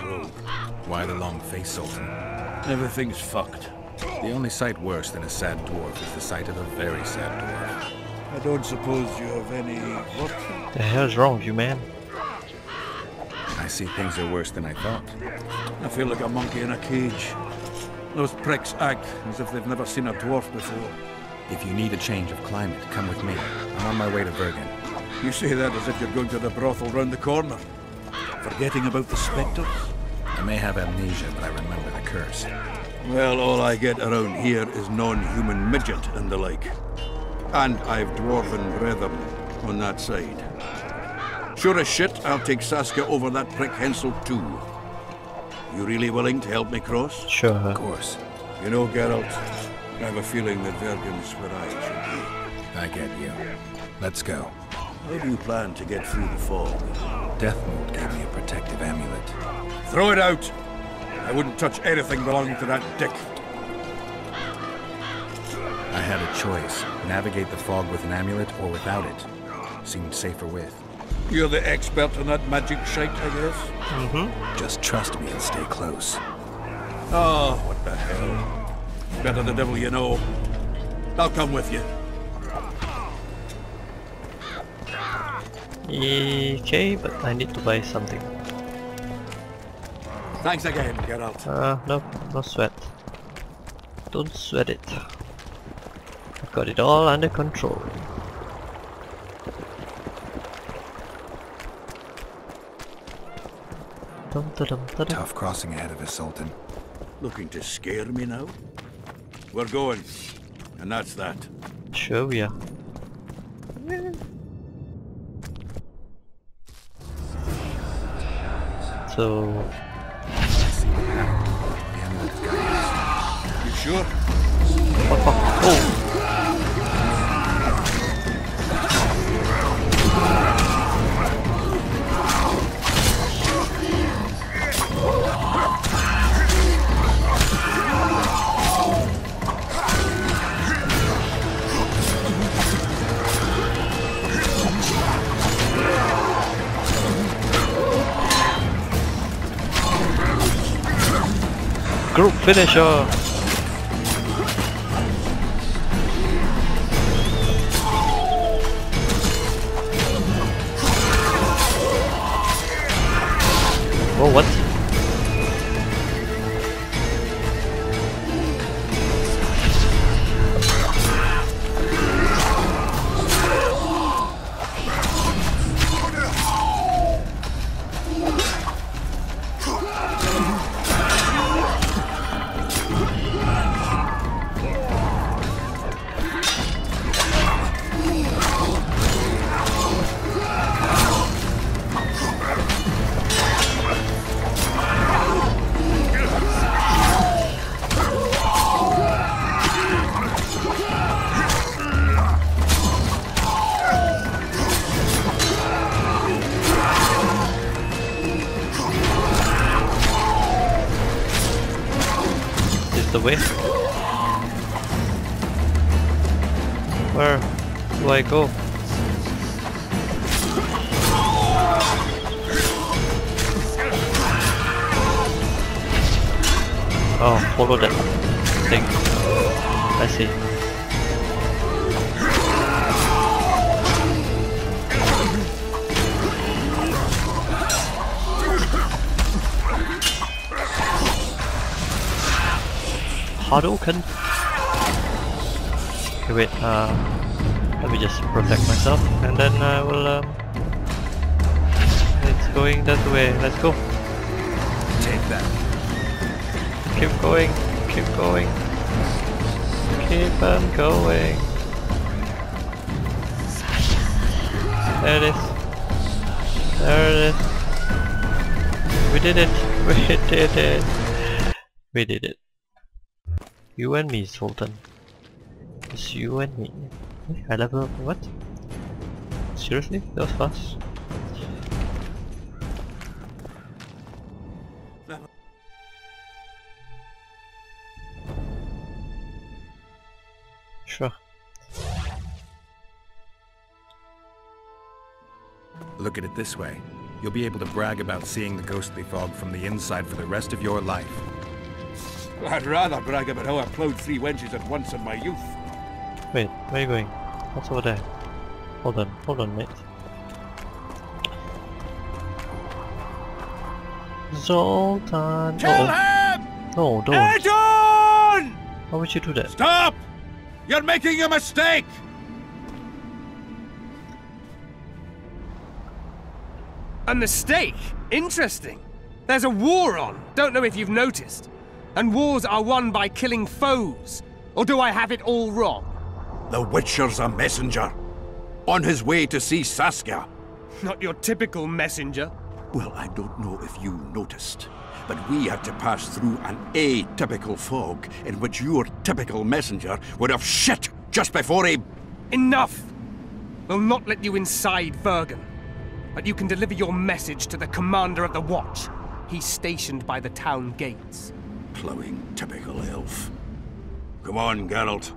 crow. Why the long face, Sultan? Everything's fucked. The only sight worse than a sad dwarf is the sight of a very sad dwarf. I don't suppose you have any... What? The hell's wrong with you, man? I see things are worse than I thought. I feel like a monkey in a cage. Those pricks act as if they've never seen a dwarf before. If you need a change of climate, come with me. I'm on my way to Bergen. You say that as if you're going to the brothel round the corner. Forgetting about the spectres? I may have amnesia, but I remember the curse. Well, all I get around here is non-human midget and the like. And I've dwarven brethren on that side. Sure as shit, I'll take Saskia over that prick Hensel too. You really willing to help me cross? Sure. Of course. You know, Geralt, I have a feeling that Bergen's where I should I get you. Let's go. be. How do you plan to get through the fog? Deathmold gave me a protective amulet. Throw it out! I wouldn't touch anything belonging to that dick. I had a choice. Navigate the fog with an amulet or without it. Seemed safer with. You're the expert in that magic shite, I guess? Mm-hmm. Just trust me and stay close. Oh, what the hell. Better the devil you know. I'll come with you. Okay, but I need to buy something. Thanks again, Geralt. No, no sweat. Don't sweat it. I've got it all under control. Dum da dum da dum. Tough crossing ahead of us, Sultan. Looking to scare me now? We're going. And that's that. Sure we are. So... I see the pattern. The amulet is guiding us. You sure? Oh! Group finisher! Oh, what? The way? Where do I go? Oh, follow that thing. I see. Hadouken. Okay, wait. Let me just protect myself, and then I will. It's going that way. Let's go. Take that. Keep going. Keep going. Keep on going. There it is. There it is. We did it. We did it. We did it. You and me, Sultan. It's you and me. I level up. What? Seriously? That was fast. Sure. Look at it this way. You'll be able to brag about seeing the ghostly fog from the inside for the rest of your life. I'd rather brag about how I ploughed 3 wenches at once in my youth. Wait, where are you going? What's over there? Hold on, mate. Zoltan! Kill him! No, don't. Adon! Why would you do that? Stop! You're making a mistake! A mistake? Interesting. There's a war on. Don't know if you've noticed. And wars are won by killing foes. Or do I have it all wrong? The Witcher's a messenger. On his way to see Saskia. Not your typical messenger. Well, I don't know if you noticed, but we had to pass through an atypical fog in which your typical messenger would have shit just before he... Enough! We'll not let you inside Vergen. But you can deliver your message to the commander of the watch. He's stationed by the town gates. Ploughing typical elf. Come on, Geralt.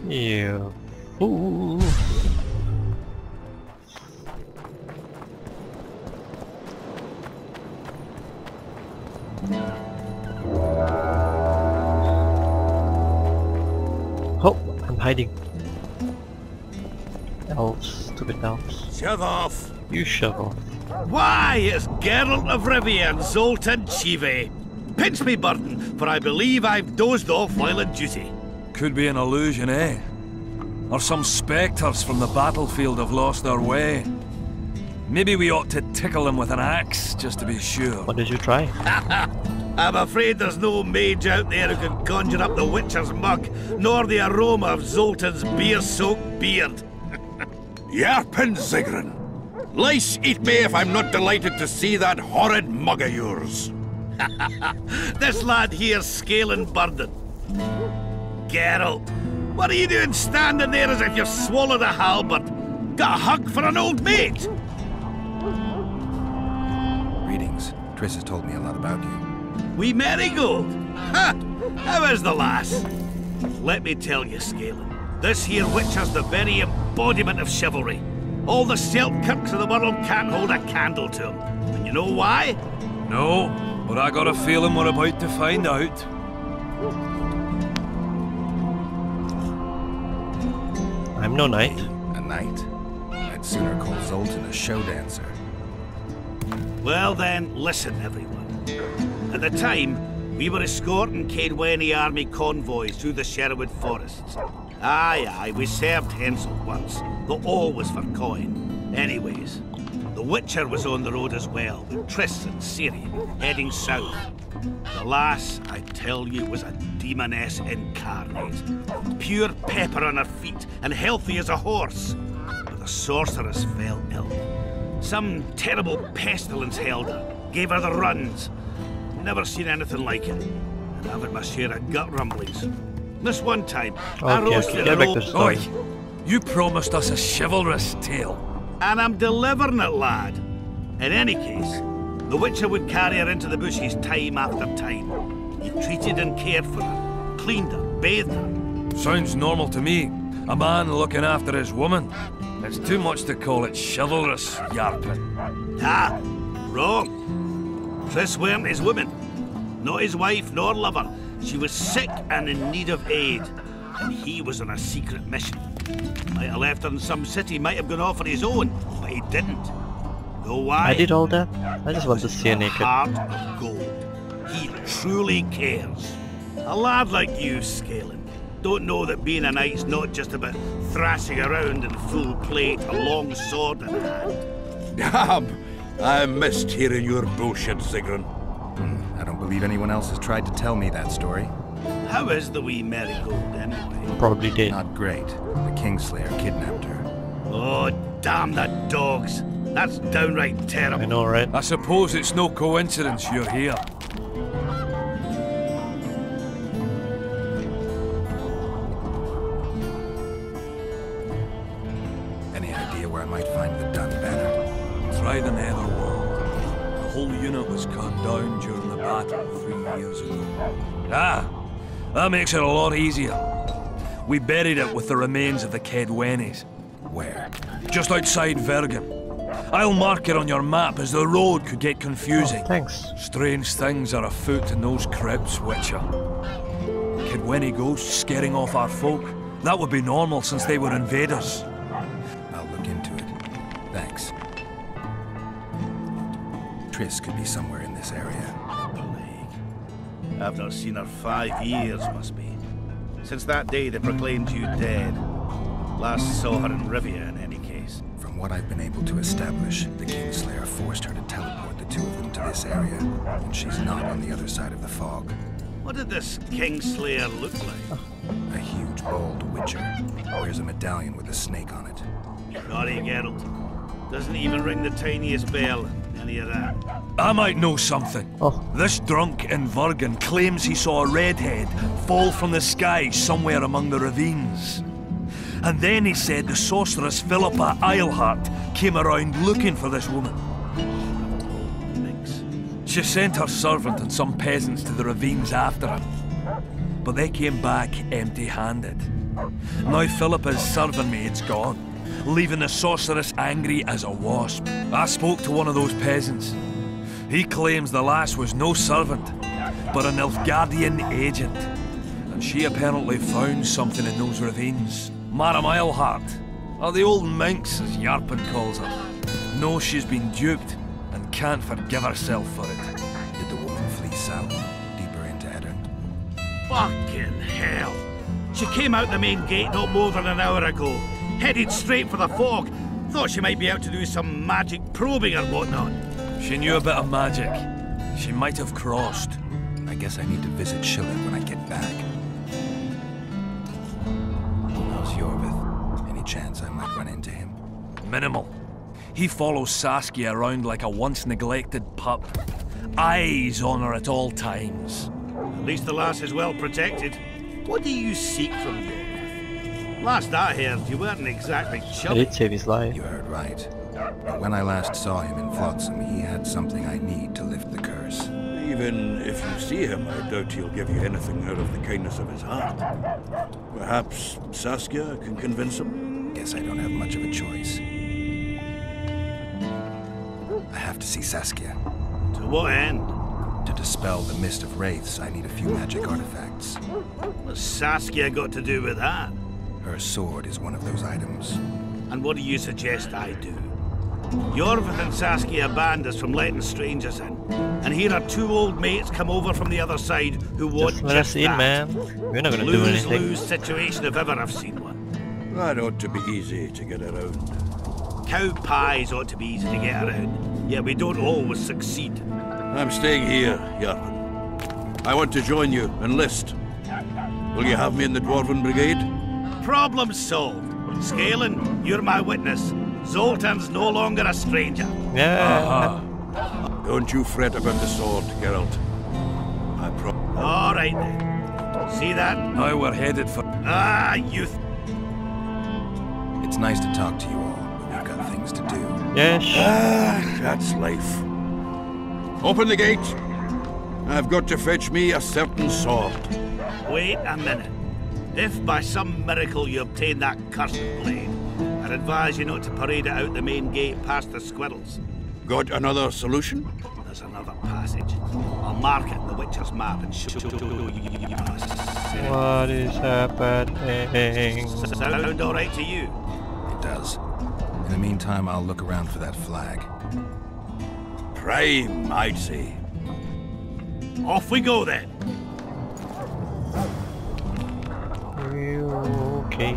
You fool. Oh, I'm hiding. Elves, stupid elves. Shove off! You shove off. Why, it's Geralt of Rivia and Zoltan Chive. Pinch me, Burton, for I believe I've dozed off while on duty. Could be an illusion, eh? Or some spectres from the battlefield have lost their way. Maybe we ought to tickle them with an axe, just to be sure. What did you try? I'm afraid there's no mage out there who can conjure up the Witcher's mug, nor the aroma of Zoltan's beer-soaked beard. Yarpin Zigrin! Lice eat me if I'm not delighted to see that horrid mug of yours. This lad here's scaling burden. Geralt, what are you doing standing there as if you've swallowed a halberd? Got a hug for an old mate? Greetings. Triss has told me a lot about you. Wee Marigold? Ha! How is the lass? Let me tell you, Scalen, this here witch has the very embodiment of chivalry. All the Selkirks of the world can't hold a candle to him. And you know why? No, but I got a feeling we're about to find out. I'm no knight. A knight? I'd sooner call Zoltan a show dancer. Well then, listen everyone. At the time, we were escorting Caedwene army convoys through the Sherwood forests. Aye, we served Hensel once, though always for coin. Anyways, the Witcher was on the road as well, with Triss and Ciri, heading south. The lass, I tell you, was a demoness incarnate. Pure pepper on her feet, and healthy as a horse. But the sorceress fell ill. Some terrible pestilence held her, gave her the runs. Never seen anything like it. And I've had my share of gut rumblings. This one time, I roasted get her back to the story. Oi, you promised us a chivalrous tale. and I'm delivering it, lad. In any case, the Witcher would carry her into the bushes time after time. He treated and cared for her, cleaned her, bathed her. Sounds normal to me. A man looking after his woman. It's too much to call it chivalrous, Yarpin. Ah, wrong. Triss weren't his woman. Not his wife nor lover. She was sick and in need of aid. And he was on a secret mission. Might have left her in some city, might have gone off on his own, but he didn't. Know why? I did all that? I just want to see her naked. Heart of gold. He truly cares. A lad like you, Scalen, don't know that being a knight's not just about thrashing around in full plate, a long sword in hand. I missed hearing your bullshit, Zigrin. I don't believe anyone else has tried to tell me that story. How is the wee marigold, anyway? Probably did. Not great. The Kingslayer kidnapped her. Oh, damn the dogs. That's downright terrible. I know, right? I suppose it's no coincidence you're here. Any idea where I might find the Dun banner? Try the Netherworld. The whole unit was cut down during the battle 3 years ago. Ah, that makes it a lot easier. We buried it with the remains of the Caedwenes. Where? Just outside Vergen. I'll mark it on your map as the road could get confusing. Thanks. Strange things are afoot in those crypts, Witcher. Kidweni ghosts scaring off our folk. That would be normal since they were invaders. I'll look into it. Thanks. Triss could be somewhere in this area. Plague. I've not seen her 5 years, must be. Since that day they proclaimed you dead. Last saw her in Rivia, in any case. From what I've been able to establish, the Kingslayer forced her to teleport the two of them to this area, and she's not on the other side of the fog. What did this Kingslayer look like? A huge, bald witcher. Wears a medallion with a snake on it. Sorry, Geralt. Doesn't even ring the tiniest bell. Any of that. I might know something. Oh. This drunk in Vergen claims he saw a redhead fall from the sky somewhere among the ravines. And then he said the sorceress Philippa Eilhart came around looking for this woman. Mix. She sent her servant and some peasants to the ravines after him. But they came back empty-handed. Now Philippa's servant maid's gone, leaving the sorceress angry as a wasp. I spoke to one of those peasants. He claims the lass was no servant, but an Nilfgaardian agent. And she apparently found something in those ravines. Madame Eilhart, or the old minx as Yarpen calls her, knows she's been duped and can't forgive herself for it. Did the woman flee south, deeper into Edirn? Fucking hell! She came out the main gate not more than an hour ago, headed straight for the fog. Thought she might be out to do some magic probing or whatnot. She knew a bit of magic. She might have crossed. I guess I need to visit Shillet when I get back. How's Yorvith? Any chance I might run into him? Minimal. He follows Saskia around like a once-neglected pup. Eyes on her at all times. At least the lass is well protected. What do you seek from Yorvith? Last I heard, you weren't exactly I chubby. did save his life. You heard right. But when I last saw him in Flotsam, he had something I need to lift the curse. Even if you see him, I doubt he'll give you anything out of the kindness of his heart. Perhaps Saskia can convince him? Guess I don't have much of a choice. I have to see Saskia. To what end? To dispel the mist of wraiths, I need a few magic artifacts. What's Saskia got to do with that? Her sword is one of those items. And what do you suggest I do? Yorvith and Saskia banned us from letting strangers in. And here are two old mates come over from the other side who want Just let us in, that. man. We're not gonna do anything. Lose-lose situation if ever I've seen one. That ought to be easy to get around. Cow pies ought to be easy to get around. Yet we don't always succeed. I'm staying here, Yarpen. I want to join you, enlist. Will you have me in the Dwarven Brigade? Problem solved. Scalen, you're my witness. Zoltan's no longer a stranger. Yeah. Don't you fret about the sword, Geralt. I promise. All right then. See that? Now we're headed for... Ah, youth. It's nice to talk to you all, but we've got things to do. Yes. That's life. Open the gate. I've got to fetch me a certain sword. Wait a minute. If by some miracle you obtain that cursed blade, I'd advise you not to parade it out the main gate past the squirrels. Got another solution? There's another passage. I'll mark it in the Witcher's map and show you. What is happening? Sound all right to you? It does. In the meantime, I'll look around for that flag. Prime, I'd say. Off we go then. Okay.